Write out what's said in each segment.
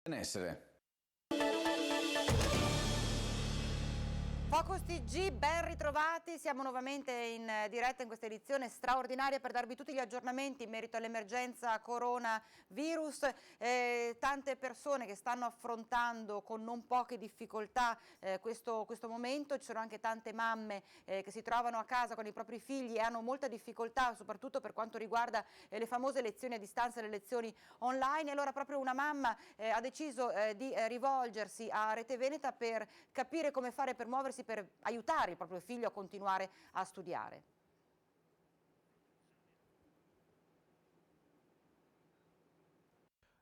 Benessere. Focus TG, ben ritrovati, siamo nuovamente in diretta in questa edizione straordinaria per darvi tutti gli aggiornamenti in merito all'emergenza coronavirus, tante persone che stanno affrontando con non poche difficoltà questo momento, ci sono anche tante mamme che si trovano a casa con i propri figli e hanno molta difficoltà soprattutto per quanto riguarda le famose lezioni a distanza, le lezioni online, e allora proprio una mamma ha deciso di rivolgersi a Rete Veneta per capire come fare per muoversi per aiutare il proprio figlio a continuare a studiare.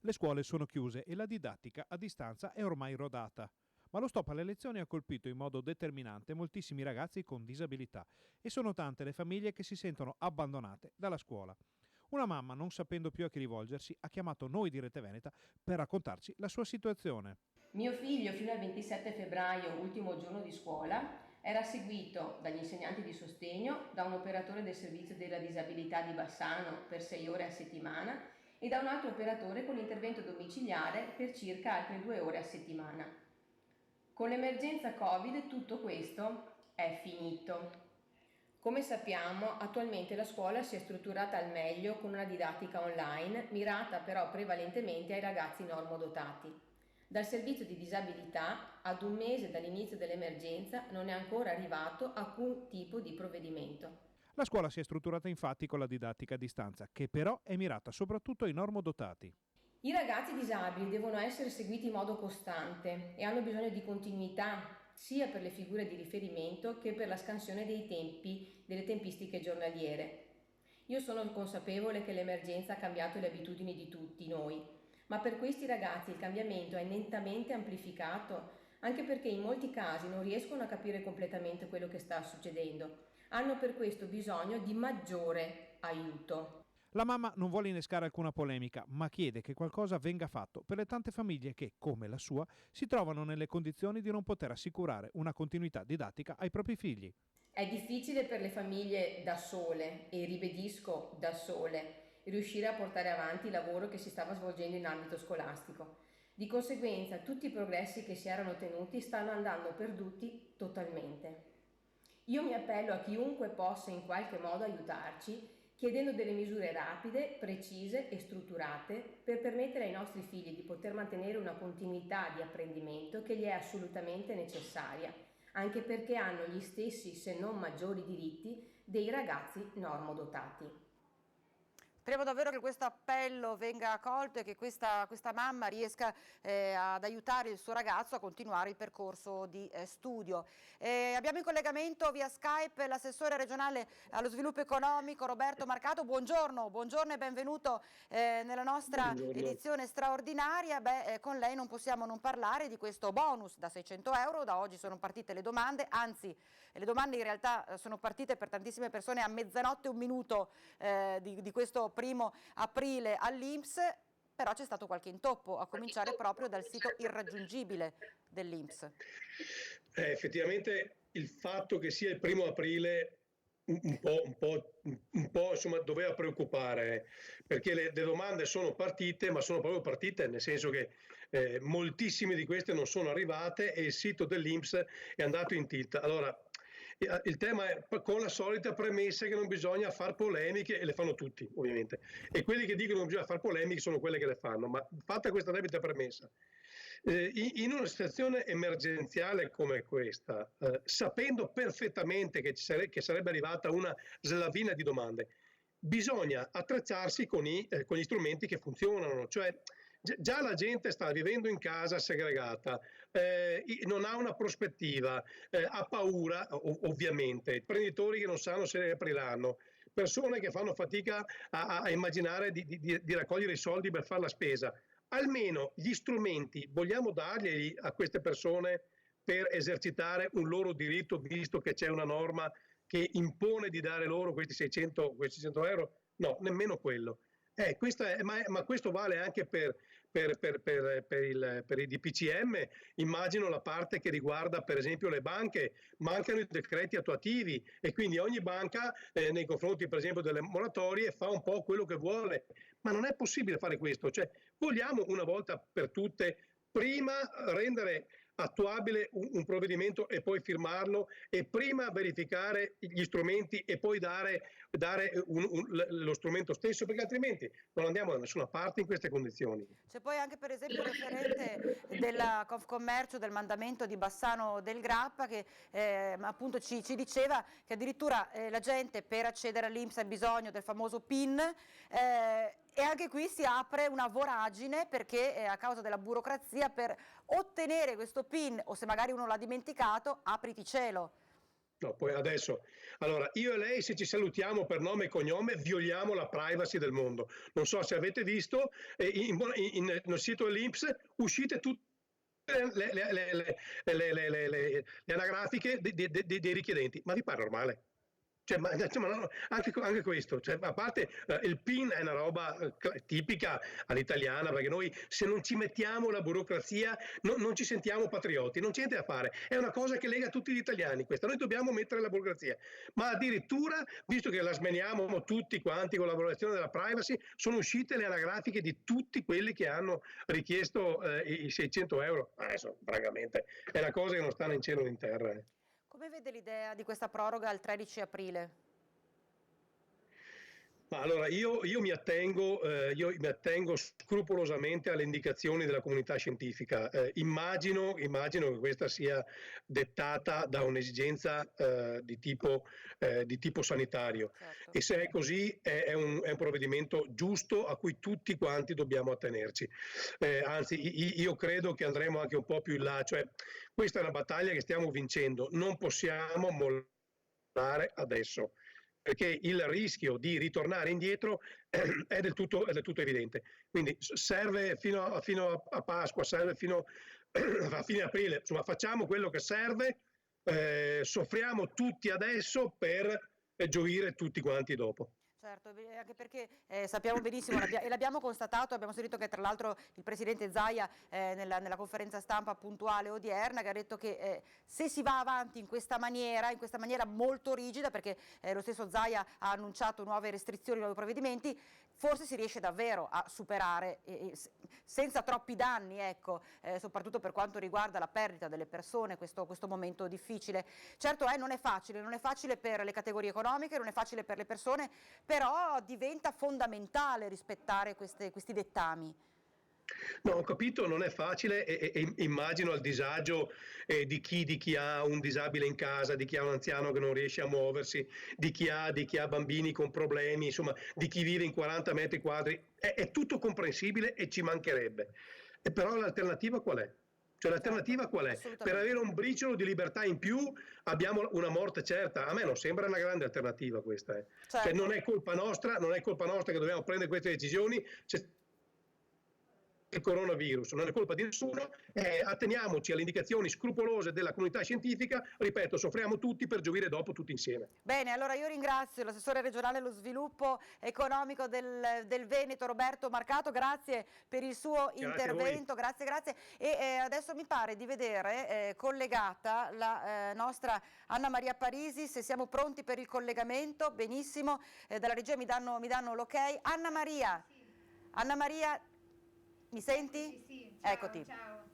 Le scuole sono chiuse e la didattica a distanza è ormai rodata. Ma lo stop alle lezioni ha colpito in modo determinante moltissimi ragazzi con disabilità e sono tante le famiglie che si sentono abbandonate dalla scuola. Una mamma, non sapendo più a chi rivolgersi, ha chiamato noi di Rete Veneta per raccontarci la sua situazione. Mio figlio fino al 27 febbraio, ultimo giorno di scuola, era seguito dagli insegnanti di sostegno, da un operatore del servizio della disabilità di Bassano per 6 ore a settimana e da un altro operatore con intervento domiciliare per circa altre 2 ore a settimana. Con l'emergenza Covid tutto questo è finito. Come sappiamo, attualmente la scuola si è strutturata al meglio con una didattica online, mirata però prevalentemente ai ragazzi normodotati. Dal servizio di disabilità, ad un mese dall'inizio dell'emergenza, non è ancora arrivato alcun tipo di provvedimento. La scuola si è strutturata infatti con la didattica a distanza, che però è mirata soprattutto ai normodotati. I ragazzi disabili devono essere seguiti in modo costante e hanno bisogno di continuità, sia per le figure di riferimento che per la scansione dei tempi, delle tempistiche giornaliere. Io sono consapevole che l'emergenza ha cambiato le abitudini di tutti noi, ma per questi ragazzi il cambiamento è nettamente amplificato, anche perché in molti casi non riescono a capire completamente quello che sta succedendo. Hanno per questo bisogno di maggiore aiuto. La mamma non vuole innescare alcuna polemica, ma chiede che qualcosa venga fatto per le tante famiglie che, come la sua, si trovano nelle condizioni di non poter assicurare una continuità didattica ai propri figli. È difficile per le famiglie da sole, e ribadisco da sole, riuscire a portare avanti il lavoro che si stava svolgendo in ambito scolastico. Di conseguenza, tutti i progressi che si erano ottenuti stanno andando perduti totalmente. Io mi appello a chiunque possa in qualche modo aiutarci, chiedendo delle misure rapide, precise e strutturate per permettere ai nostri figli di poter mantenere una continuità di apprendimento che gli è assolutamente necessaria, anche perché hanno gli stessi, se non maggiori diritti, dei ragazzi normodotati. Speriamo davvero che questo appello venga accolto e che questa mamma riesca ad aiutare il suo ragazzo a continuare il percorso di studio. Abbiamo in collegamento via Skype l'assessore regionale allo sviluppo economico Roberto Marcato. Buongiorno e benvenuto nella nostra edizione straordinaria. Con lei non possiamo non parlare di questo bonus da 600 euro. Da oggi sono partite le domande, anzi le domande in realtà sono partite per tantissime persone a mezzanotte e un minuto di questo 1° aprile all'INPS, però c'è stato qualche intoppo, a cominciare proprio dal sito irraggiungibile dell'INPS. Effettivamente il fatto che sia il 1° aprile un po' insomma doveva preoccupare, perché le domande sono partite, ma sono proprio partite nel senso che moltissime di queste non sono arrivate e il sito dell'INPS è andato in tilt. Allora, il tema è con la solita premessa che non bisogna far polemiche, e le fanno tutti ovviamente, e quelli che dicono che non bisogna far polemiche sono quelli che le fanno, ma fatta questa debita premessa, in una situazione emergenziale come questa, sapendo perfettamente che sarebbe arrivata una slavina di domande, bisogna attrezzarsi con gli strumenti che funzionano, cioè già la gente sta vivendo in casa segregata, non ha una prospettiva, ha paura ovviamente, imprenditori che non sanno se ne apriranno, persone che fanno fatica a immaginare di raccogliere i soldi per fare la spesa. Almeno gli strumenti vogliamo darglieli a queste persone per esercitare un loro diritto, visto che c'è una norma che impone di dare loro questi 600 euro? No, nemmeno quello. Ma questo vale anche per i DPCM, immagino la parte che riguarda per esempio le banche, mancano i decreti attuativi e quindi ogni banca nei confronti per esempio delle moratorie fa un po' quello che vuole, ma non è possibile fare questo, cioè vogliamo una volta per tutte prima rendere attuabile un provvedimento e poi firmarlo, e prima verificare gli strumenti e poi dare lo strumento stesso, perché altrimenti non andiamo da nessuna parte in queste condizioni. C'è poi anche per esempio il referente della Confcommercio del mandamento di Bassano del Grappa che appunto ci diceva che addirittura la gente per accedere all'INPS ha bisogno del famoso PIN, e anche qui si apre una voragine perché a causa della burocrazia per ottenere questo PIN, o se magari uno l'ha dimenticato, apriti cielo. No, poi adesso, allora io e lei, se ci salutiamo per nome e cognome, violiamo la privacy del mondo. Non so se avete visto, nel sito dell'INPS uscite tutte le anagrafiche dei richiedenti. Ma vi pare normale? Cioè, no, anche questo, cioè, a parte il PIN è una roba tipica all'italiana, perché noi se non ci mettiamo la burocrazia non ci sentiamo patrioti, non c'è niente da fare, è una cosa che lega tutti gli italiani questa, noi dobbiamo mettere la burocrazia, ma addirittura, visto che la smeniamo tutti quanti con la valutazione della privacy, sono uscite le anagrafiche di tutti quelli che hanno richiesto i 600 euro. Adesso, francamente, è una cosa che non sta né in cielo né in terra. Come vede l'idea di questa proroga al 13 aprile? Ma allora io mi attengo scrupolosamente alle indicazioni della comunità scientifica. Immagino che questa sia dettata da un'esigenza di tipo sanitario. Certo. E se è così è un provvedimento giusto a cui tutti quanti dobbiamo attenerci. Anzi, io credo che andremo anche un po' più in là, cioè questa è una battaglia che stiamo vincendo, non possiamo mollare adesso, perché il rischio di ritornare indietro è del tutto evidente. Quindi serve fino a Pasqua, serve fino a fine aprile, insomma facciamo quello che serve, soffriamo tutti adesso per gioire tutti quanti dopo. Certo, anche perché sappiamo benissimo e l'abbiamo constatato, abbiamo sentito che tra l'altro il Presidente Zaia nella conferenza stampa puntuale odierna che ha detto che se si va avanti in questa maniera molto rigida, perché lo stesso Zaia ha annunciato nuove restrizioni, nuovi provvedimenti, forse si riesce davvero a superare senza troppi danni, ecco, soprattutto per quanto riguarda la perdita delle persone, questo momento difficile. Certo non è facile per le categorie economiche, non è facile per le persone, però diventa fondamentale rispettare questi dettami. No, ho capito, non è facile e immagino il disagio di chi ha un disabile in casa, di chi ha un anziano che non riesce a muoversi, di chi ha bambini con problemi, insomma, di chi vive in 40 metri quadri. È tutto comprensibile e ci mancherebbe. E però l'alternativa qual è? Cioè l'alternativa qual è? Per avere un briciolo di libertà in più abbiamo una morte certa. A me non sembra una grande alternativa questa. Certo. Cioè non è colpa nostra che dobbiamo prendere queste decisioni. Il coronavirus, non è colpa di nessuno, atteniamoci alle indicazioni scrupolose della comunità scientifica, ripeto, soffriamo tutti per gioire dopo tutti insieme. Bene, allora io ringrazio l'assessore regionale allo sviluppo economico del Veneto, Roberto Marcato, grazie per il suo intervento, grazie. E adesso mi pare di vedere collegata la nostra Anna Maria Parisi, se siamo pronti per il collegamento, benissimo, dalla regia mi danno l'ok. Anna Maria, mi senti? Sì, ciao, Eccoti. Ciao.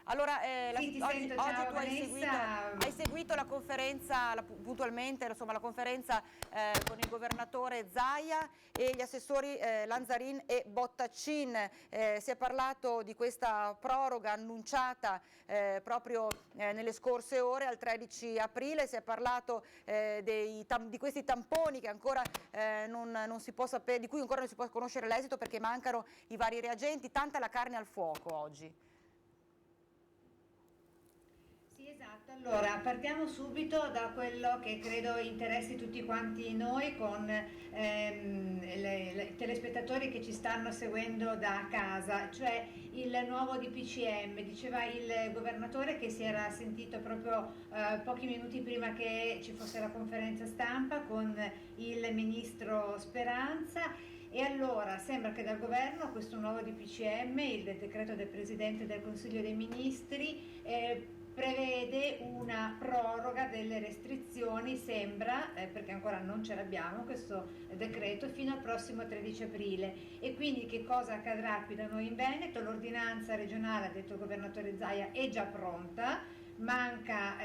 Allora, Sì, oggi tu Vanessa. hai seguito la conferenza puntualmente, insomma, la conferenza con il governatore Zaia e gli assessori Lanzarin e Bottacin. Si è parlato di questa proroga annunciata proprio nelle scorse ore al 13 aprile, si è parlato di questi tamponi che ancora non si può sapere, di cui ancora non si può conoscere l'esito perché mancano i vari reagenti, tanta la carne al fuoco oggi. Esatto, allora partiamo subito da quello che credo interessi tutti quanti noi con i telespettatori che ci stanno seguendo da casa, cioè il nuovo DPCM. Diceva il governatore che si era sentito proprio pochi minuti prima che ci fosse la conferenza stampa con il ministro Speranza. E allora sembra che dal governo questo nuovo DPCM, il decreto del Presidente del Consiglio dei Ministri, prevede una proroga delle restrizioni, sembra, perché ancora non ce l'abbiamo questo decreto, fino al prossimo 13 aprile. E quindi che cosa accadrà qui da noi in Veneto? L'ordinanza regionale, ha detto il governatore Zaia, è già pronta, manca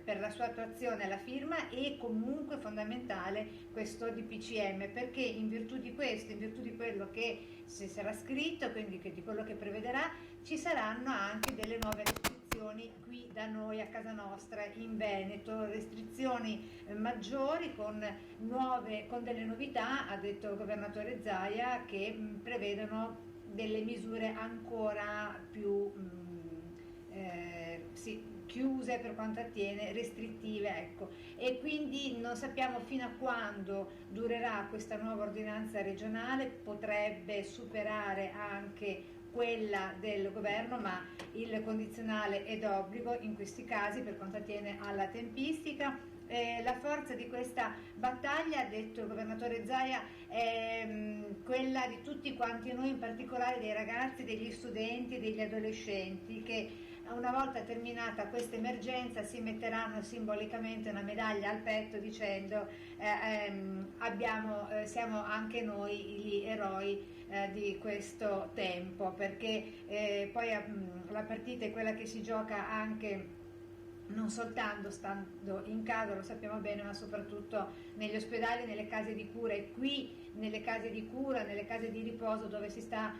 per la sua attuazione la firma, e comunque fondamentale questo DPCM, perché in virtù di questo, in virtù di quello che si sarà scritto, quindi di quello che prevederà, ci saranno anche delle nuove restrizioni qui da noi a casa nostra in Veneto, restrizioni maggiori con delle novità, ha detto il governatore Zaia, che prevedono delle misure ancora più chiuse per quanto attiene, restrittive, ecco. E quindi non sappiamo fino a quando durerà questa nuova ordinanza regionale, potrebbe superare anche quella del governo, ma il condizionale è d'obbligo in questi casi per quanto attiene alla tempistica. La forza di questa battaglia, ha detto il governatore Zaia, è quella di tutti quanti noi, in particolare dei ragazzi, degli studenti, degli adolescenti, che una volta terminata questa emergenza si metteranno simbolicamente una medaglia al petto dicendo siamo anche noi gli eroi di questo tempo, perché poi la partita è quella che si gioca anche non soltanto stando in casa, lo sappiamo bene, ma soprattutto negli ospedali, nelle case di cura, e qui nelle case di cura, nelle case di riposo, dove si sta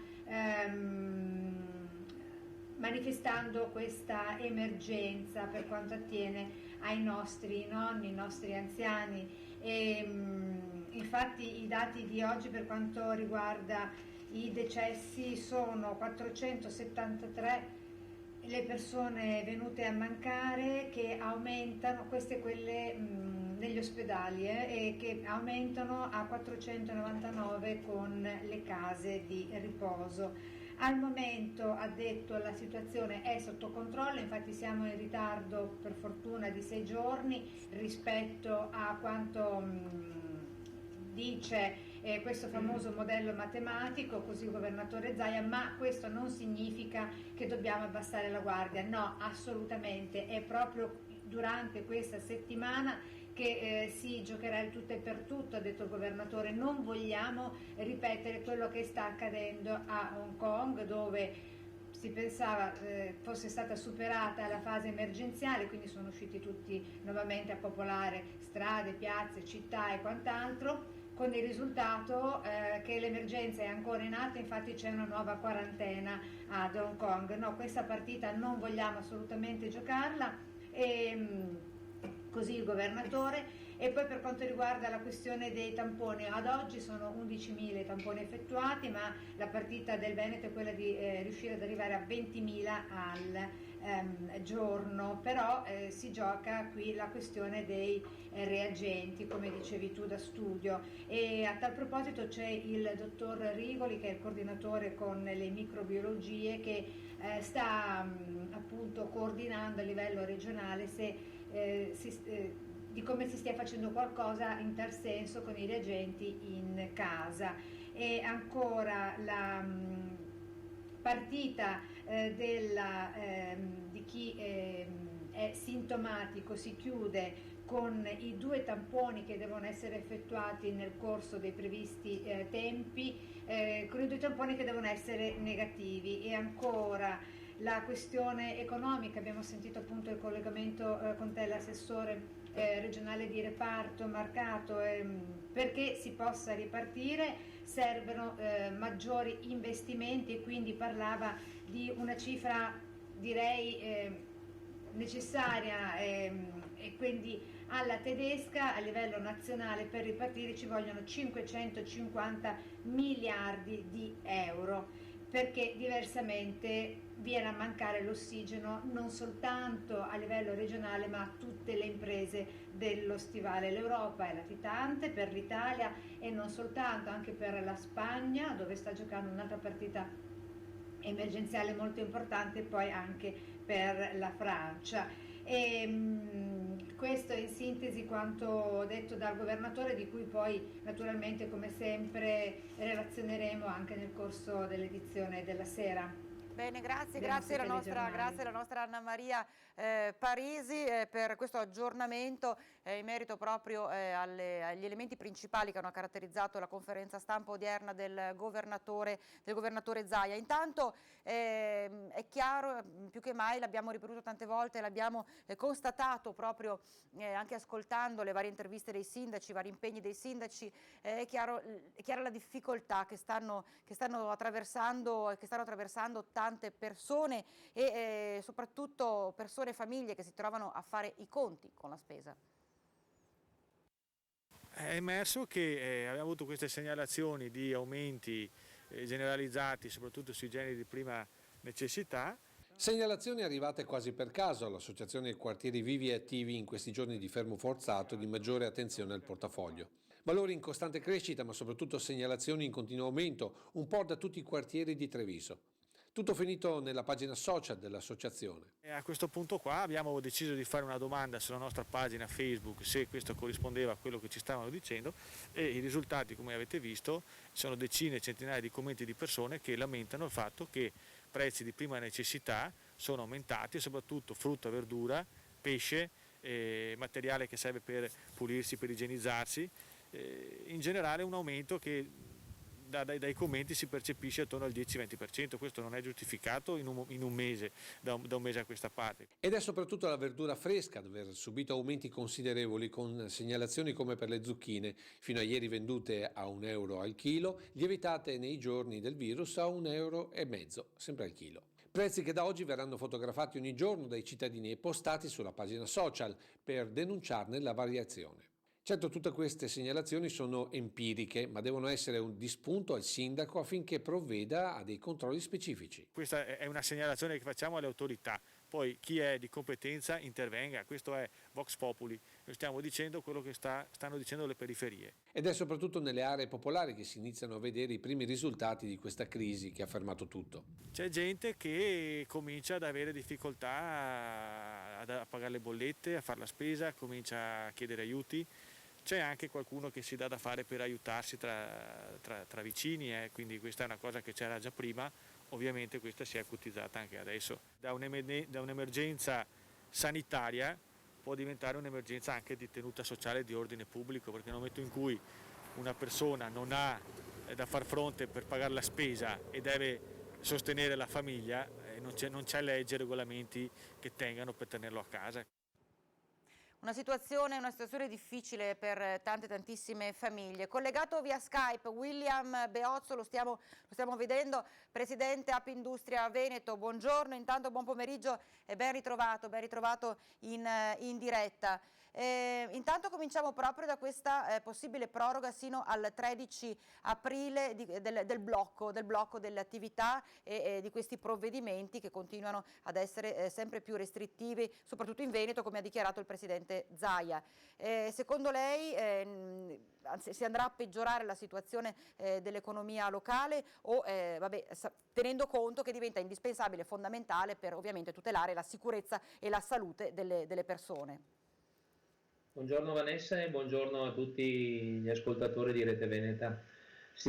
manifestando questa emergenza per quanto attiene ai nostri nonni, ai nostri anziani. E infatti i dati di oggi per quanto riguarda i decessi sono 473 le persone venute a mancare, che aumentano, queste quelle negli ospedali, e che aumentano a 499 con le case di riposo. Al momento, ha detto, la situazione è sotto controllo, infatti siamo in ritardo per fortuna di 6 giorni rispetto a quanto dice questo famoso modello matematico, così il governatore Zaia, ma questo non significa che dobbiamo abbassare la guardia, no, assolutamente, è proprio durante questa settimana che si giocherà il tutto e per tutto, ha detto il governatore. Non vogliamo ripetere quello che sta accadendo a Hong Kong, dove si pensava fosse stata superata la fase emergenziale, quindi sono usciti tutti nuovamente a popolare strade, piazze, città e quant'altro, con il risultato che l'emergenza è ancora in atto, infatti c'è una nuova quarantena ad Hong Kong. No, questa partita non vogliamo assolutamente giocarla, così il governatore. E poi per quanto riguarda la questione dei tamponi, ad oggi sono 11.000 i tamponi effettuati, ma la partita del Veneto è quella di riuscire ad arrivare a 20.000 al giorno, però si gioca qui la questione dei reagenti, come dicevi tu, da studio. E a tal proposito c'è il dottor Rigoli, che è il coordinatore con le microbiologie, che sta appunto coordinando a livello regionale di come si stia facendo qualcosa in tal senso con i reagenti in casa. E ancora la partita di chi è sintomatico si chiude con i 2 tamponi che devono essere effettuati nel corso dei previsti tempi, con i 2 tamponi che devono essere negativi. E ancora la questione economica, abbiamo sentito appunto il collegamento con te, l'assessore regionale di reparto Marcato, perché si possa ripartire servono maggiori investimenti, e quindi parlava di una cifra, direi, necessaria, e quindi alla tedesca, a livello nazionale, per ripartire ci vogliono 550 miliardi di euro, perché diversamente viene a mancare l'ossigeno non soltanto a livello regionale, ma a tutte le imprese dello stivale. L'Europa è latitante per l'Italia, e non soltanto, anche per la Spagna, dove sta giocando un'altra partita emergenziale molto importante, e poi anche per la Francia. Questo è in sintesi quanto detto dal governatore, di cui poi naturalmente, come sempre, relazioneremo anche nel corso dell'edizione della sera. Bene, grazie, dei nostri telegiornali. grazie alla nostra Anna Maria Parisi per questo aggiornamento in merito proprio agli elementi principali che hanno caratterizzato la conferenza stampa odierna del governatore Zaia. Intanto è chiaro, più che mai, l'abbiamo ripetuto tante volte, l'abbiamo constatato proprio anche ascoltando le varie interviste dei sindaci, i vari impegni dei sindaci, è chiara la difficoltà che stanno attraversando tante persone e soprattutto persone e famiglie che si trovano a fare i conti con la spesa. È emerso che abbiamo avuto queste segnalazioni di aumenti generalizzati, soprattutto sui generi di prima necessità. Segnalazioni arrivate quasi per caso all'Associazione Quartieri Vivi e Attivi in questi giorni di fermo forzato e di maggiore attenzione al portafoglio. Valori in costante crescita, ma soprattutto segnalazioni in continuo aumento, un po' da tutti i quartieri di Treviso. Tutto finito nella pagina social dell'associazione. E a questo punto qua abbiamo deciso di fare una domanda sulla nostra pagina Facebook se questo corrispondeva a quello che ci stavano dicendo, e i risultati, come avete visto, sono decine e centinaia di commenti di persone che lamentano il fatto che prezzi di prima necessità sono aumentati, e soprattutto frutta, verdura, pesce, materiale che serve per pulirsi, per igienizzarsi, in generale un aumento che dai commenti si percepisce attorno al 10-20%. Questo non è giustificato in un mese, da un mese a questa parte. Ed è soprattutto la verdura fresca ad aver subito aumenti considerevoli, con segnalazioni come per le zucchine, fino a ieri vendute a €1 al chilo, lievitate nei giorni del virus a €1,50, sempre al chilo. Prezzi che da oggi verranno fotografati ogni giorno dai cittadini e postati sulla pagina social per denunciarne la variazione. Certo, tutte queste segnalazioni sono empiriche, ma devono essere un dispunto al sindaco affinché provveda a dei controlli specifici. Questa è una segnalazione che facciamo alle autorità, poi chi è di competenza intervenga, questo è Vox Populi, noi stiamo dicendo quello che stanno dicendo le periferie. Ed è soprattutto nelle aree popolari che si iniziano a vedere i primi risultati di questa crisi che ha fermato tutto. C'è gente che comincia ad avere difficoltà a pagare le bollette, a fare la spesa, comincia a chiedere aiuti. C'è anche qualcuno che si dà da fare per aiutarsi tra vicini, quindi questa è una cosa che c'era già prima, ovviamente questa si è acutizzata anche adesso. Da un'emergenza sanitaria può diventare un'emergenza anche di tenuta sociale e di ordine pubblico, perché nel momento in cui una persona non ha da far fronte per pagare la spesa e deve sostenere la famiglia, non c'è legge e regolamenti che tengano per tenerlo a casa. Una situazione difficile per tantissime famiglie. Collegato via Skype William Beozzo, lo stiamo vedendo, presidente Apindustria Veneto. Buongiorno, intanto buon pomeriggio e ben ritrovato in diretta. Intanto cominciamo proprio da questa possibile proroga sino al 13 aprile del blocco delle attività e di questi provvedimenti che continuano ad essere sempre più restrittivi, soprattutto in Veneto, come ha dichiarato il presidente Zaia. Secondo lei si andrà a peggiorare la situazione dell'economia locale o tenendo conto che diventa indispensabile e fondamentale per ovviamente tutelare la sicurezza e la salute delle persone? Buongiorno Vanessa e buongiorno a tutti gli ascoltatori di Rete Veneta.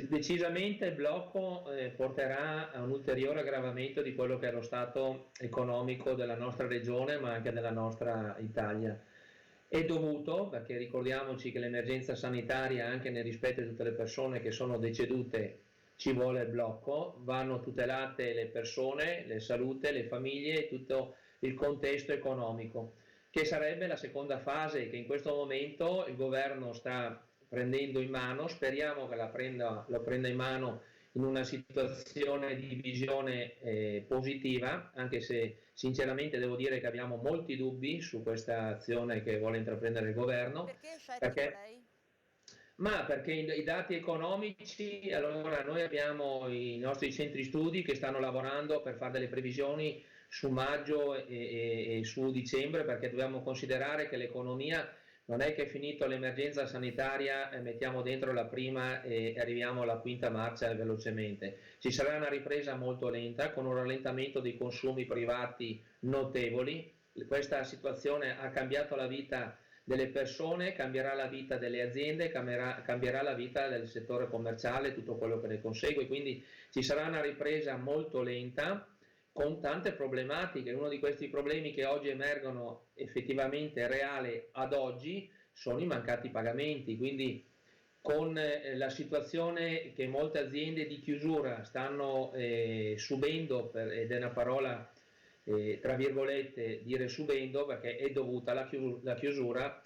Decisamente il blocco porterà a un ulteriore aggravamento di quello che è lo stato economico della nostra regione, ma anche della nostra Italia. È dovuto, perché ricordiamoci che l'emergenza sanitaria, anche nel rispetto di tutte le persone che sono decedute, ci vuole il blocco, vanno tutelate le persone, le salute, le famiglie e tutto il contesto economico, che sarebbe la seconda fase che in questo momento il governo sta prendendo in mano. Speriamo che lo prenda in mano in una situazione di visione positiva, anche se sinceramente devo dire che abbiamo molti dubbi su questa azione che vuole intraprendere il governo. Perché scettico lei? Ma perché i dati economici, allora noi abbiamo i nostri centri studi che stanno lavorando per fare delle previsioni su maggio e su dicembre, perché dobbiamo considerare che l'economia non è che è finito l'emergenza sanitaria e mettiamo dentro la prima e arriviamo alla quinta marcia velocemente. Ci sarà una ripresa molto lenta con un rallentamento dei consumi privati notevoli. Questa situazione ha cambiato la vita delle persone, cambierà la vita delle aziende, cambierà la vita del settore commerciale, tutto quello che ne consegue, quindi ci sarà una ripresa molto lenta con tante problematiche. Uno di questi problemi che oggi emergono effettivamente reale ad oggi sono i mancati pagamenti, quindi con la situazione che molte aziende di chiusura stanno subendo, ed è una parola tra virgolette dire subendo perché è dovuta alla chiusura,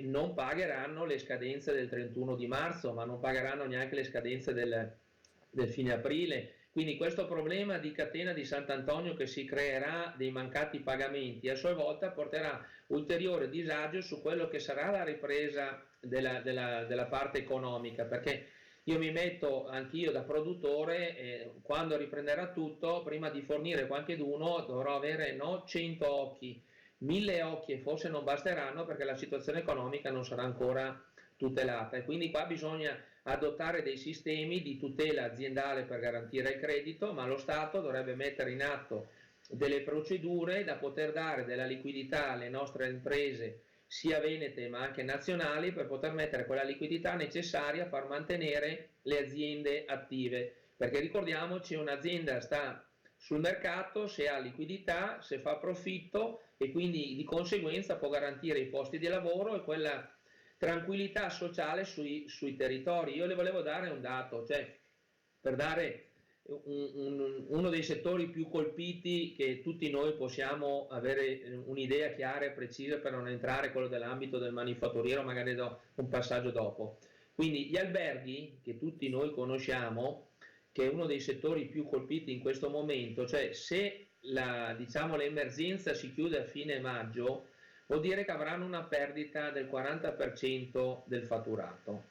non pagheranno le scadenze del 31 di marzo, ma non pagheranno neanche le scadenze del fine aprile. Quindi questo problema di catena di Sant'Antonio che si creerà dei mancati pagamenti a sua volta porterà ulteriore disagio su quello che sarà la ripresa della parte economica, perché io mi metto anch'io da produttore, quando riprenderà tutto, prima di fornire qualcheduno dovrò avere 100 occhi, 1000 occhi, e forse non basteranno perché la situazione economica non sarà ancora tutelata, e quindi qua bisogna adottare dei sistemi di tutela aziendale per garantire il credito, ma lo Stato dovrebbe mettere in atto delle procedure da poter dare della liquidità alle nostre imprese sia venete ma anche nazionali, per poter mettere quella liquidità necessaria a far mantenere le aziende attive, perché ricordiamoci, un'azienda sta sul mercato se ha liquidità, se fa profitto, e quindi di conseguenza può garantire i posti di lavoro e quella tranquillità sociale sui territori. Io le volevo dare un dato, cioè per dare uno dei settori più colpiti, che tutti noi possiamo avere un'idea chiara e precisa per non entrare, quello dell'ambito del manifatturiero, magari do un passaggio dopo. Quindi gli alberghi, che tutti noi conosciamo, che è uno dei settori più colpiti in questo momento, cioè se l'emergenza si chiude a fine maggio, vuol dire che avranno una perdita del 40% del fatturato.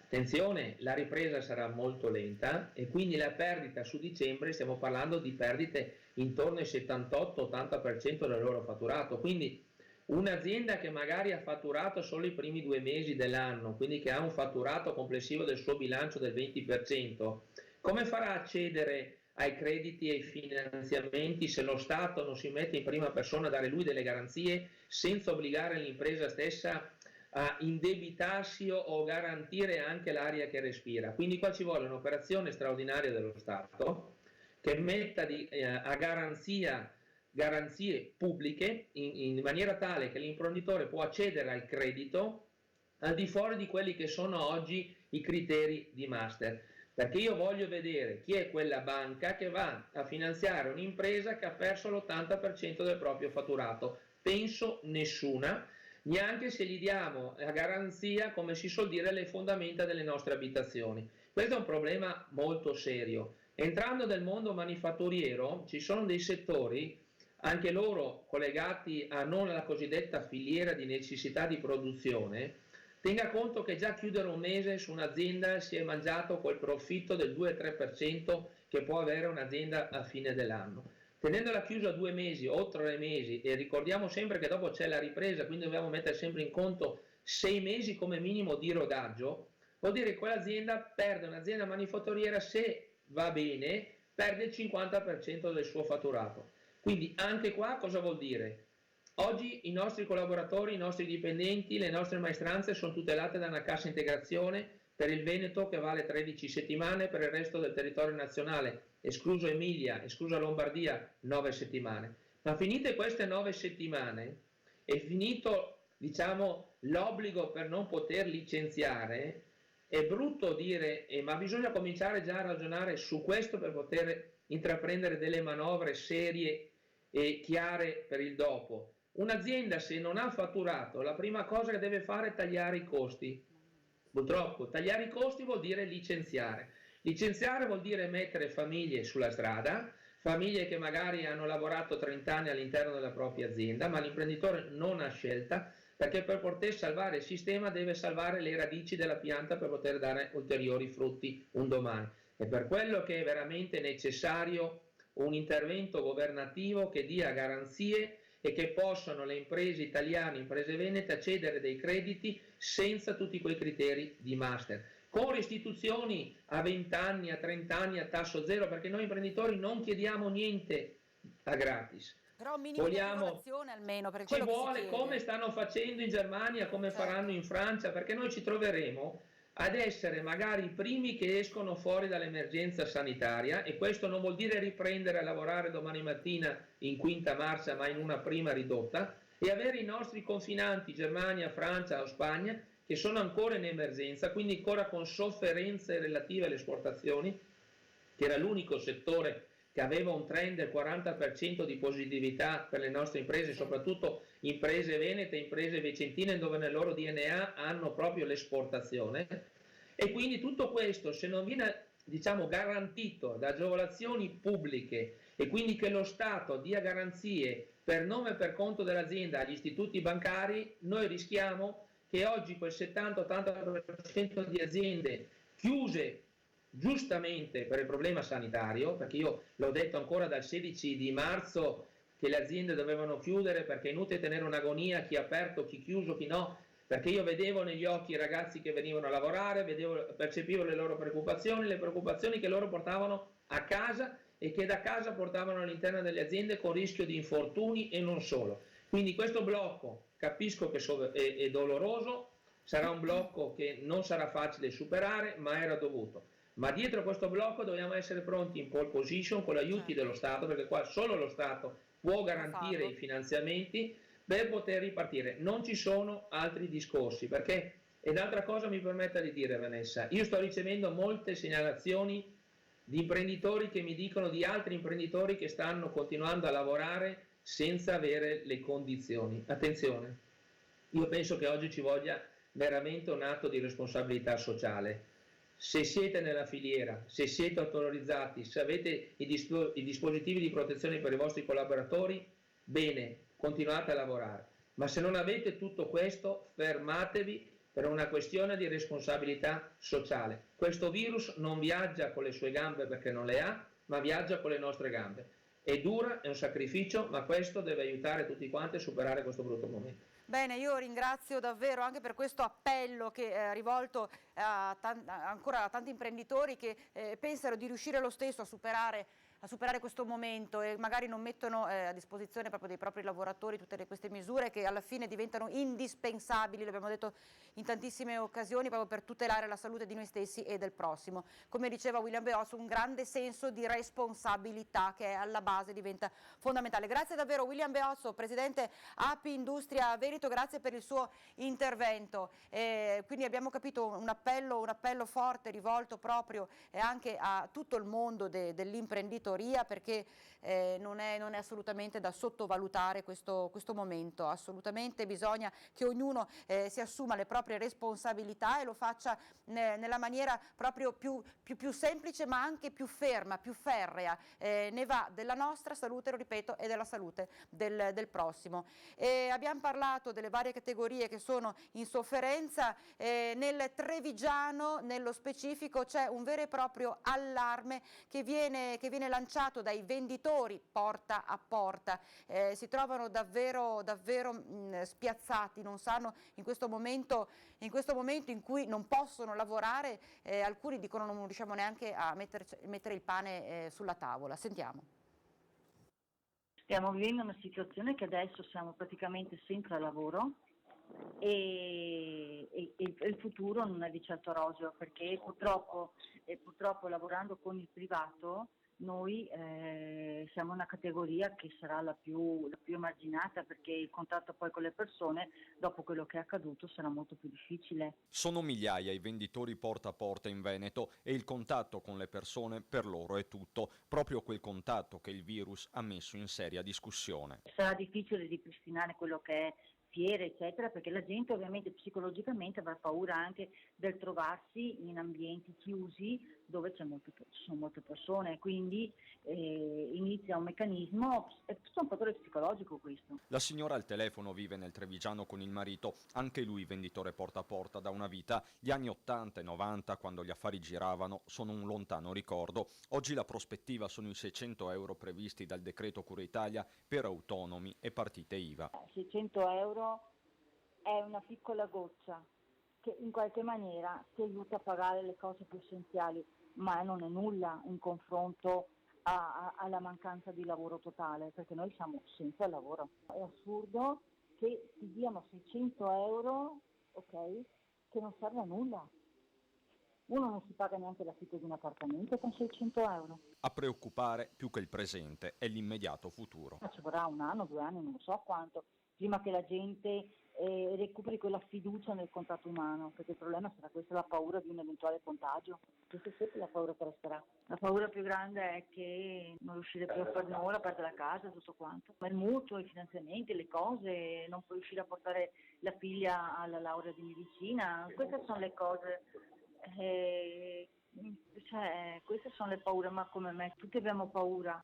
Attenzione, la ripresa sarà molto lenta e quindi la perdita su dicembre, stiamo parlando di perdite intorno al 78-80% del loro fatturato. Quindi un'azienda che magari ha fatturato solo i primi 2 mesi dell'anno, quindi che ha un fatturato complessivo del suo bilancio del 20%, come farà a accedere ai crediti e ai finanziamenti se lo Stato non si mette in prima persona a dare lui delle garanzie, senza obbligare l'impresa stessa a indebitarsi o garantire anche l'aria che respira? Quindi qua ci vuole un'operazione straordinaria dello Stato che metta a garanzie pubbliche in maniera tale che l'imprenditore può accedere al credito al di fuori di quelli che sono oggi i criteri di master. Perché io voglio vedere chi è quella banca che va a finanziare un'impresa che ha perso l'80% del proprio fatturato. Penso nessuna, neanche se gli diamo la garanzia, come si suol dire, le fondamenta delle nostre abitazioni. Questo è un problema molto serio. Entrando nel mondo manifatturiero ci sono dei settori, anche loro collegati a non alla cosiddetta filiera di necessità di produzione. Tenga conto che già chiudere un mese su un'azienda si è mangiato quel profitto del 2-3% che può avere un'azienda a fine dell'anno. Tenendola chiusa 2 mesi o 3 mesi, e ricordiamo sempre che dopo c'è la ripresa, quindi dobbiamo mettere sempre in conto 6 mesi come minimo di rodaggio, vuol dire che quell'azienda perde, un'azienda manifatturiera, se va bene, perde il 50% del suo fatturato. Quindi anche qua cosa vuol dire? Oggi i nostri collaboratori, i nostri dipendenti, le nostre maestranze sono tutelate da una cassa integrazione per il Veneto che vale 13 settimane, per il resto del territorio nazionale, escluso Emilia, esclusa Lombardia, 9 settimane. Ma finite queste 9 settimane e finito, l'obbligo per non poter licenziare, è brutto dire, ma bisogna cominciare già a ragionare su questo per poter intraprendere delle manovre serie e chiare per il dopo. Un'azienda, se non ha fatturato, la prima cosa che deve fare è tagliare i costi. Purtroppo tagliare i costi vuol dire licenziare. Licenziare vuol dire mettere famiglie sulla strada, famiglie che magari hanno lavorato 30 anni all'interno della propria azienda, ma l'imprenditore non ha scelta, perché per poter salvare il sistema deve salvare le radici della pianta per poter dare ulteriori frutti un domani. È per quello che è veramente necessario un intervento governativo che dia garanzie e che possano le imprese italiane, imprese venete, accedere dei crediti senza tutti quei criteri di master, con restituzioni a 20 anni, a 30 anni, a tasso zero, perché noi imprenditori non chiediamo niente a gratis. Però un minimo di agevolazione almeno per quello ci vuole, come stanno facendo in Germania, come faranno in Francia, perché noi ci troveremo ad essere magari i primi che escono fuori dall'emergenza sanitaria, e questo non vuol dire riprendere a lavorare domani mattina in quinta marcia, ma in una prima ridotta, e avere i nostri confinanti Germania, Francia o Spagna che sono ancora in emergenza, quindi ancora con sofferenze relative alle esportazioni, che era l'unico settore che aveva un trend del 40% di positività per le nostre imprese, soprattutto imprese venete, imprese vicentine, dove nel loro DNA hanno proprio l'esportazione. E quindi tutto questo, se non viene, diciamo, garantito da agevolazioni pubbliche, e quindi che lo Stato dia garanzie per nome e per conto dell'azienda agli istituti bancari, noi rischiamo che oggi quel 70-80% di aziende chiuse giustamente per il problema sanitario, perché io l'ho detto ancora dal 16 di marzo che le aziende dovevano chiudere, perché è inutile tenere un'agonia, chi ha aperto, chi chiuso, chi no, perché io vedevo negli occhi i ragazzi che venivano a lavorare, percepivo le loro preoccupazioni, le preoccupazioni che loro portavano a casa e che da casa portavano all'interno delle aziende con rischio di infortuni e non solo. Quindi questo blocco capisco che è doloroso, sarà un blocco che non sarà facile superare, ma era dovuto. Ma dietro questo blocco dobbiamo essere pronti in pole position con gli aiuti dello Stato, perché qua solo lo Stato può garantire i finanziamenti per poter ripartire. Non ci sono altri discorsi, perché, ed altra cosa mi permetta di dire, Vanessa, io sto ricevendo molte segnalazioni di imprenditori che mi dicono di altri imprenditori che stanno continuando a lavorare senza avere le condizioni. Attenzione, io penso che oggi ci voglia veramente un atto di responsabilità sociale. Se siete nella filiera, se siete autorizzati, se avete i dispositivi di protezione per i vostri collaboratori, bene, continuate a lavorare. Ma se non avete tutto questo, fermatevi per una questione di responsabilità sociale. Questo virus non viaggia con le sue gambe perché non le ha, ma viaggia con le nostre gambe. È dura, è un sacrificio, ma questo deve aiutare tutti quanti a superare questo brutto momento. Bene, io ringrazio davvero anche per questo appello che è rivolto ancora a tanti imprenditori che pensano di riuscire lo stesso a superare questo momento e magari non mettono a disposizione proprio dei propri lavoratori tutte queste misure che alla fine diventano indispensabili, l'abbiamo detto in tantissime occasioni, proprio per tutelare la salute di noi stessi e del prossimo. Come diceva William Beosso, un grande senso di responsabilità che è alla base, diventa fondamentale. Grazie davvero William Beosso, presidente API Industria Veneto, grazie per il suo intervento. Quindi abbiamo capito un appello forte rivolto proprio anche a tutto il mondo dell'imprenditoria, perché non è assolutamente da sottovalutare questo momento. Assolutamente bisogna che ognuno si assuma le proprie responsabilità e lo faccia nella maniera proprio più semplice, ma anche più ferma, più ferrea. Ne va della nostra salute, lo ripeto, e della salute del prossimo. Abbiamo parlato delle varie categorie che sono in sofferenza. Nel Trevigiano, nello specifico, c'è un vero e proprio allarme che viene lanciato dai venditori porta a porta. Si trovano davvero spiazzati, non sanno in questo momento in cui non possono lavorare, alcuni dicono non riusciamo neanche a mettere il pane sulla tavola. Sentiamo. Stiamo vivendo una situazione che adesso siamo praticamente senza lavoro e il futuro non è di certo roseo, perché purtroppo lavorando con il privato noi siamo una categoria che sarà la più emarginata, perché il contatto poi con le persone dopo quello che è accaduto sarà molto più difficile. Sono migliaia i venditori porta a porta in Veneto e il contatto con le persone per loro è tutto, proprio quel contatto che il virus ha messo in seria discussione. Sarà difficile ripristinare quello che è fiere eccetera, perché la gente ovviamente psicologicamente avrà paura anche del trovarsi in ambienti chiusi dove ci sono molte persone, quindi inizia un meccanismo, è tutto un fattore psicologico questo. La signora al telefono vive nel Trevigiano con il marito, anche lui venditore porta a porta da una vita. Gli anni 80 e 90, quando gli affari giravano, sono un lontano ricordo. Oggi la prospettiva sono i 600 euro previsti dal decreto Cura Italia per autonomi e partite IVA. 600 euro è una piccola goccia che in qualche maniera ti aiuta a pagare le cose più essenziali, ma non è nulla in confronto alla mancanza di lavoro totale, perché noi siamo senza lavoro. È assurdo che ti diano 600 euro, ok, che non serve a nulla. Uno non si paga neanche l'affitto di un appartamento con 600 euro. A preoccupare più che il presente è l'immediato futuro. Ma ci vorrà 1 anno, 2 anni, non so quanto, prima che la gente recuperi quella fiducia nel contatto umano, perché il problema sarà questa, la paura di un eventuale contagio. Questa è sempre la paura che resterà. La paura più grande è che non riuscire più a fare nulla, perdere la casa, tutto quanto. Ma il mutuo, i finanziamenti, le cose, non puoi riuscire a portare la figlia alla laurea di medicina, queste sono le cose, queste sono le paure, ma come me, tutti abbiamo paura.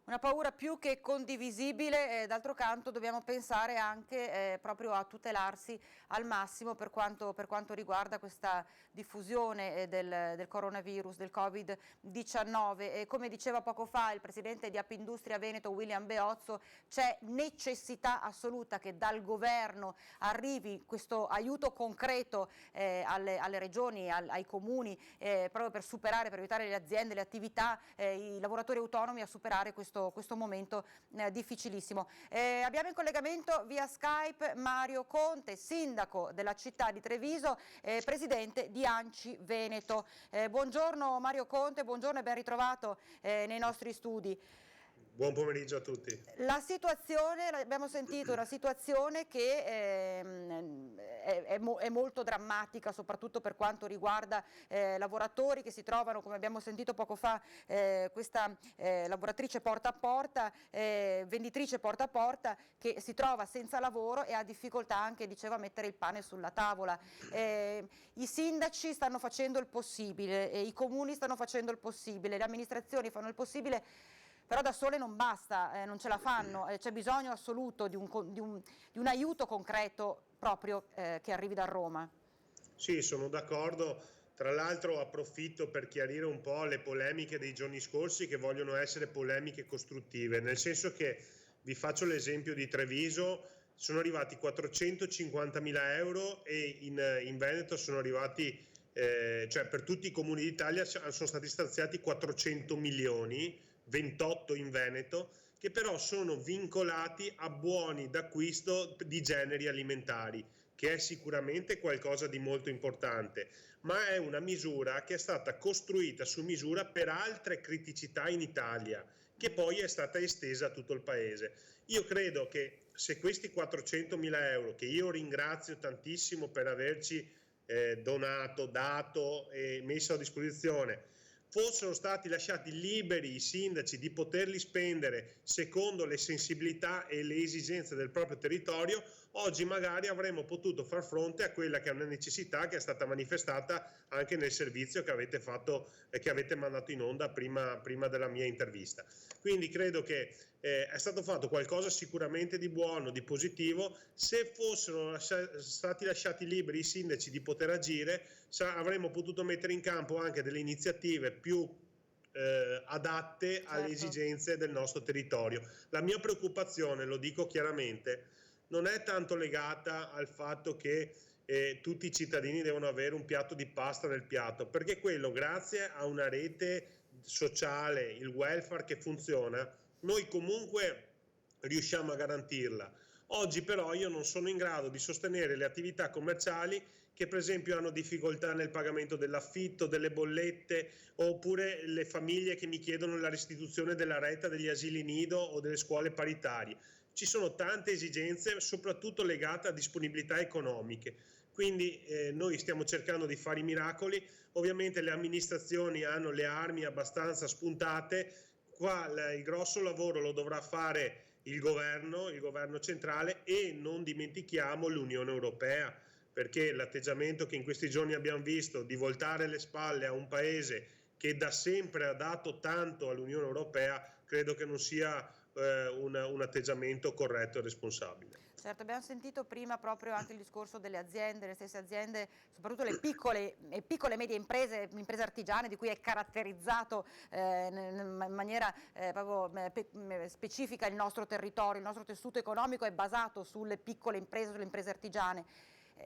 Una paura più che condivisibile, d'altro canto dobbiamo pensare anche proprio a tutelarsi al massimo per quanto riguarda questa diffusione del coronavirus, del Covid-19. E come diceva poco fa il presidente di Appindustria Veneto William Beozzo, c'è necessità assoluta che dal governo arrivi questo aiuto concreto alle regioni, ai comuni, proprio per superare, per aiutare le aziende, le attività, i lavoratori autonomi a superare questo momento difficilissimo. Abbiamo in collegamento via Skype Mario Conte, sindaco della città di Treviso, presidente di ANCI Veneto. Buongiorno Mario Conte, buongiorno e ben ritrovato nei nostri studi. Buon pomeriggio a tutti. La situazione, l'abbiamo sentito, è una situazione che è molto drammatica, soprattutto per quanto riguarda lavoratori che si trovano, come abbiamo sentito poco fa, questa lavoratrice porta a porta, venditrice porta a porta, che si trova senza lavoro e ha difficoltà anche, diceva, a mettere il pane sulla tavola. I sindaci stanno facendo il possibile, i comuni stanno facendo il possibile, le amministrazioni fanno il possibile, però da sole non basta, non ce la fanno, c'è bisogno assoluto di un aiuto concreto proprio che arrivi da Roma. Sì, sono d'accordo. Tra l'altro approfitto per chiarire un po' le polemiche dei giorni scorsi, che vogliono essere polemiche costruttive, nel senso che vi faccio l'esempio di Treviso, sono arrivati 450.000 euro e in Veneto sono arrivati, cioè per tutti i comuni d'Italia sono stati stanziati 400 milioni, 28 in Veneto, che però sono vincolati a buoni d'acquisto di generi alimentari, che è sicuramente qualcosa di molto importante, ma è una misura che è stata costruita su misura per altre criticità in Italia, che poi è stata estesa a tutto il paese. Io credo che se questi 400.000 euro, che io ringrazio tantissimo per averci dato e messo a disposizione, fossero stati lasciati liberi i sindaci di poterli spendere secondo le sensibilità e le esigenze del proprio territorio, oggi magari avremmo potuto far fronte a quella che è una necessità che è stata manifestata anche nel servizio che avete fatto e che avete mandato in onda prima della mia intervista. Quindi credo che è stato fatto qualcosa sicuramente di buono, di positivo. Se fossero stati lasciati liberi i sindaci di poter agire, avremmo potuto mettere in campo anche delle iniziative più adatte alle esigenze del nostro territorio. La mia preoccupazione, lo dico chiaramente, non è tanto legata al fatto che tutti i cittadini devono avere un piatto di pasta nel piatto, perché quello, grazie a una rete sociale, il welfare che funziona, noi comunque riusciamo a garantirla. Oggi però io non sono in grado di sostenere le attività commerciali che per esempio hanno difficoltà nel pagamento dell'affitto, delle bollette, oppure le famiglie che mi chiedono la restituzione della retta degli asili nido o delle scuole paritarie. Ci sono tante esigenze, soprattutto legate a disponibilità economiche. Quindi noi stiamo cercando di fare i miracoli. Ovviamente le amministrazioni hanno le armi abbastanza spuntate. Qua il grosso lavoro lo dovrà fare il governo centrale, e non dimentichiamo l'Unione Europea, perché l'atteggiamento che in questi giorni abbiamo visto di voltare le spalle a un paese che da sempre ha dato tanto all'Unione Europea, credo che non sia un atteggiamento corretto e responsabile. Certo, abbiamo sentito prima proprio anche il discorso delle aziende, le stesse aziende, soprattutto le piccole e medie imprese artigiane, di cui è caratterizzato in maniera proprio specifica il nostro territorio. Il nostro tessuto economico è basato sulle piccole imprese, sulle imprese artigiane,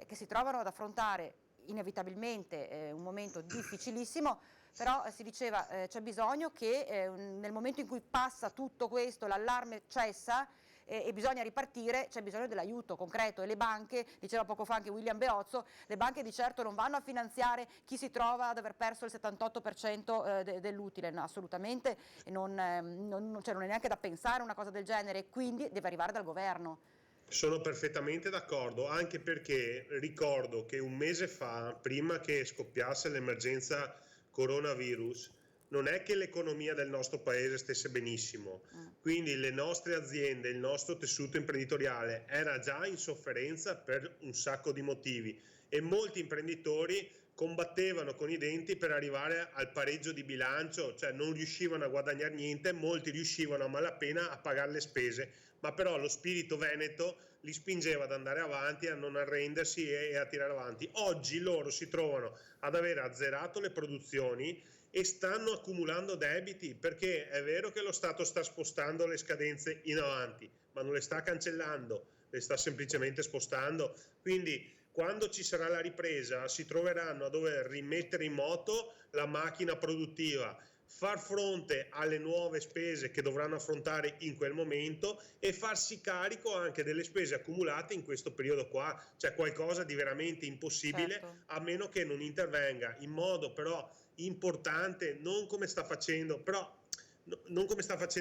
che si trovano ad affrontare inevitabilmente un momento difficilissimo. Però si diceva c'è bisogno che nel momento in cui passa tutto questo, l'allarme cessa, e bisogna ripartire, c'è bisogno dell'aiuto concreto, e le banche, diceva poco fa anche William Beozzo, le banche di certo non vanno a finanziare chi si trova ad aver perso il 78% dell'utile, no, assolutamente, non è neanche da pensare una cosa del genere, quindi deve arrivare dal governo. Sono perfettamente d'accordo, anche perché ricordo che un mese fa, prima che scoppiasse l'emergenza coronavirus, non è che l'economia del nostro paese stesse benissimo, quindi le nostre aziende, il nostro tessuto imprenditoriale era già in sofferenza per un sacco di motivi e molti imprenditori combattevano con i denti per arrivare al pareggio di bilancio, cioè non riuscivano a guadagnare niente, molti riuscivano a malapena a pagare le spese, ma però lo spirito veneto li spingeva ad andare avanti, a non arrendersi e a tirare avanti. Oggi loro si trovano ad aver azzerato le produzioni e stanno accumulando debiti, perché è vero che lo Stato sta spostando le scadenze in avanti, ma non le sta cancellando, le sta semplicemente spostando. Quindi quando ci sarà la ripresa si troveranno a dover rimettere in moto la macchina produttiva, far fronte alle nuove spese che dovranno affrontare in quel momento e farsi carico anche delle spese accumulate in questo periodo qua. C'è qualcosa di veramente impossibile, certo, a meno che non intervenga in modo però importante, non come sta facendo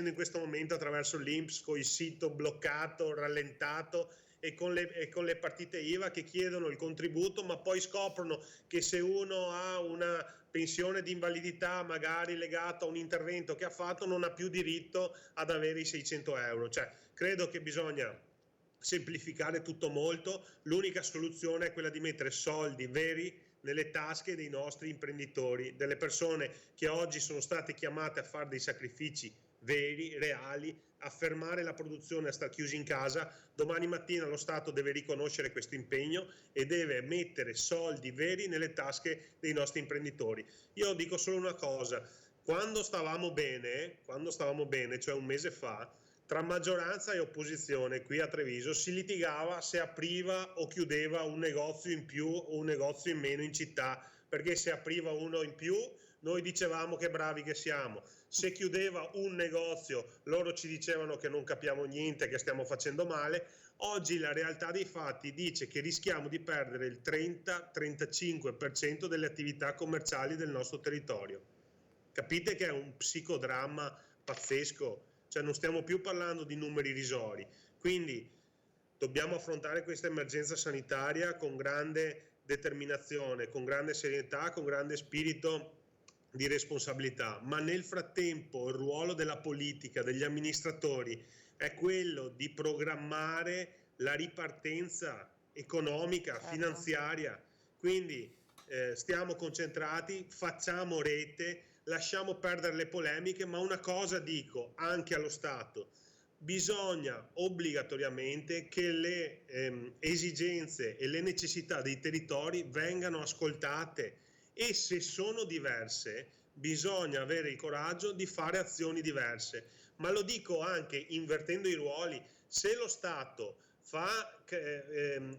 in questo momento attraverso l'INPS con il sito bloccato, rallentato e con le partite IVA che chiedono il contributo, ma poi scoprono che se uno ha una pensione di invalidità magari legata a un intervento che ha fatto non ha più diritto ad avere i 600 euro. Cioè, credo che bisogna semplificare tutto molto, l'unica soluzione è quella di mettere soldi veri nelle tasche dei nostri imprenditori, delle persone che oggi sono state chiamate a fare dei sacrifici veri, reali, a fermare la produzione, a star chiusi in casa. Domani mattina lo Stato deve riconoscere questo impegno e deve mettere soldi veri nelle tasche dei nostri imprenditori. Io dico solo una cosa: quando stavamo bene, cioè un mese fa, tra maggioranza e opposizione qui a Treviso si litigava se apriva o chiudeva un negozio in più o un negozio in meno in città, perché se apriva uno in più noi dicevamo che bravi che siamo, se chiudeva un negozio loro ci dicevano che non capiamo niente, che stiamo facendo male. Oggi la realtà dei fatti dice che rischiamo di perdere il 30-35% delle attività commerciali del nostro territorio. Capite che è un psicodramma pazzesco? Cioè non stiamo più parlando di numeri irrisori, quindi dobbiamo affrontare questa emergenza sanitaria con grande determinazione, con grande serietà, con grande spirito di responsabilità, ma nel frattempo il ruolo della politica, degli amministratori è quello di programmare la ripartenza economica, finanziaria, quindi stiamo concentrati, facciamo rete, lasciamo perdere le polemiche, ma una cosa dico anche allo Stato: bisogna obbligatoriamente che le esigenze e le necessità dei territori vengano ascoltate e se sono diverse bisogna avere il coraggio di fare azioni diverse. Ma lo dico anche invertendo i ruoli: se lo Stato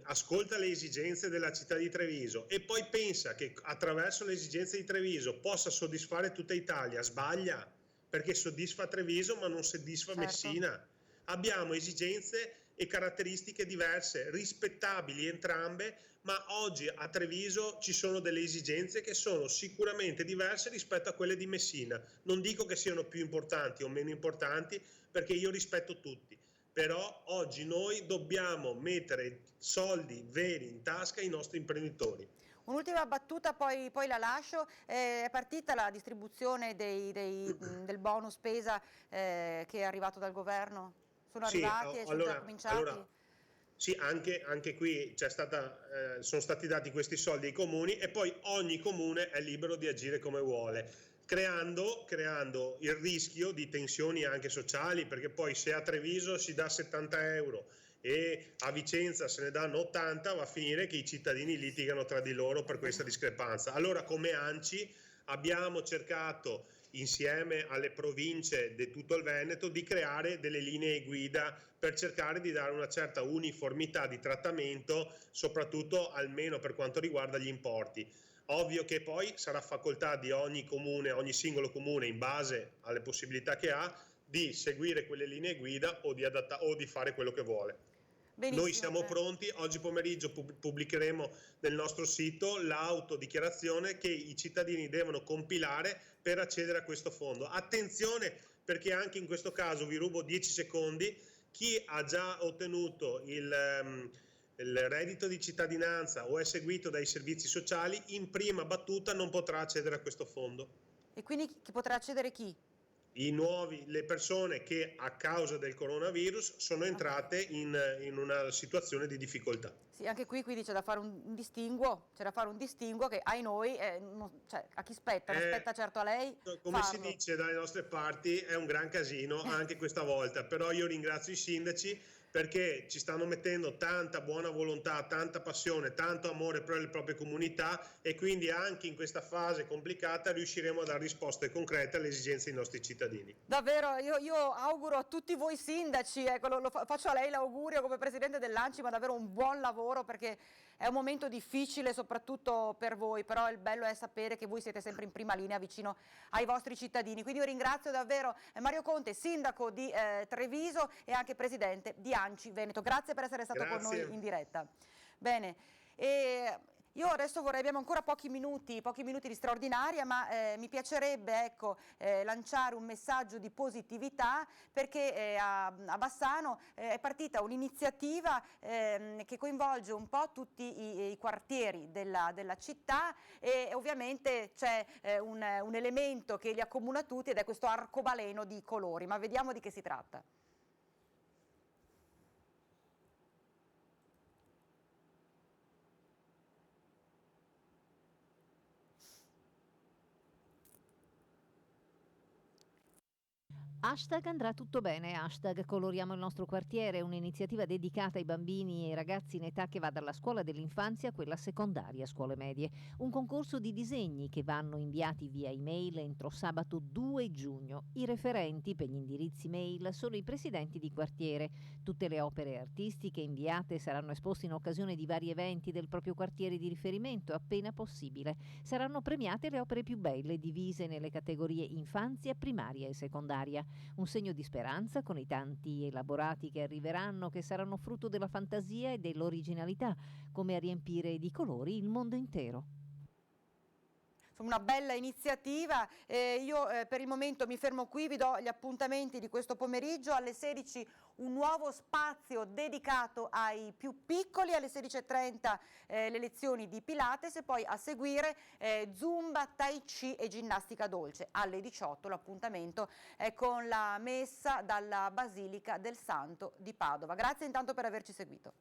ascolta le esigenze della città di Treviso e poi pensa che attraverso le esigenze di Treviso possa soddisfare tutta Italia, sbaglia, perché soddisfa Treviso ma non soddisfa Messina. Abbiamo esigenze e caratteristiche diverse, rispettabili entrambe, ma oggi a Treviso ci sono delle esigenze che sono sicuramente diverse rispetto a quelle di Messina. Non dico che siano più importanti o meno importanti, perché io rispetto tutti. Però oggi noi dobbiamo mettere soldi veri in tasca ai nostri imprenditori. Un'ultima battuta, poi la lascio. È partita la distribuzione del bonus spesa che è arrivato dal governo? Sono arrivati e sono già cominciati? Sì, anche qui sono stati dati questi soldi ai comuni e poi ogni comune è libero di agire come vuole. Creando il rischio di tensioni anche sociali, perché poi se a Treviso si dà 70 euro e a Vicenza se ne danno 80, va a finire che i cittadini litigano tra di loro per questa discrepanza. Allora, come ANCI abbiamo cercato insieme alle province di tutto il Veneto di creare delle linee guida per cercare di dare una certa uniformità di trattamento, soprattutto almeno per quanto riguarda gli importi. Ovvio che poi sarà facoltà di ogni comune, ogni singolo comune, in base alle possibilità che ha, di seguire quelle linee guida o di fare quello che vuole. Benissimo. Noi siamo pronti, oggi pomeriggio pubblicheremo nel nostro sito l'autodichiarazione che i cittadini devono compilare per accedere a questo fondo. Attenzione, perché anche in questo caso vi rubo 10 secondi, chi ha già ottenuto il reddito di cittadinanza o è seguito dai servizi sociali in prima battuta non potrà accedere a questo fondo. E quindi chi potrà accedere chi? Le persone che a causa del coronavirus sono entrate in una situazione di difficoltà. Sì, anche qui quindi c'è da fare un distinguo, che ai noi, cioè, a chi spetta? Non spetta certo a lei. Come farlo. si dice dalle nostre parti, è un gran casino anche questa volta, però io ringrazio i sindaci perché ci stanno mettendo tanta buona volontà, tanta passione, tanto amore per le proprie comunità e quindi anche in questa fase complicata riusciremo a dare risposte concrete alle esigenze dei nostri cittadini. Davvero, io auguro a tutti voi sindaci, ecco, faccio a lei l'augurio come presidente dell'ANCI, ma davvero un buon lavoro perché è un momento difficile soprattutto per voi, però il bello è sapere che voi siete sempre in prima linea vicino ai vostri cittadini. Quindi io ringrazio davvero Mario Conte, sindaco di Treviso e anche presidente di ANCI Veneto. Grazie per essere stato con noi in diretta. Bene. Io adesso abbiamo ancora pochi minuti di straordinaria, ma mi piacerebbe lanciare un messaggio di positività perché a Bassano è partita un'iniziativa che coinvolge un po' tutti i quartieri della città e ovviamente c'è un elemento che li accomuna tutti ed è questo arcobaleno di colori, ma vediamo di che si tratta. Hashtag andrà tutto bene, hashtag coloriamo il nostro quartiere, un'iniziativa dedicata ai bambini e ai ragazzi in età che va dalla scuola dell'infanzia a quella secondaria, scuole medie. Un concorso di disegni che vanno inviati via email entro sabato 2 giugno. I referenti per gli indirizzi mail sono i presidenti di quartiere. Tutte le opere artistiche inviate saranno esposte in occasione di vari eventi del proprio quartiere di riferimento appena possibile. Saranno premiate le opere più belle divise nelle categorie infanzia, primaria e secondaria. Un segno di speranza con i tanti elaborati che arriveranno, che saranno frutto della fantasia e dell'originalità, come a riempire di colori il mondo intero. Una bella iniziativa, io per il momento mi fermo qui, vi do gli appuntamenti di questo pomeriggio. Alle 16 un nuovo spazio dedicato ai più piccoli, alle 16:30 le lezioni di Pilates e poi a seguire Zumba, Tai Chi e ginnastica dolce. Alle 18 l'appuntamento è con la messa dalla Basilica del Santo di Padova. Grazie intanto per averci seguito.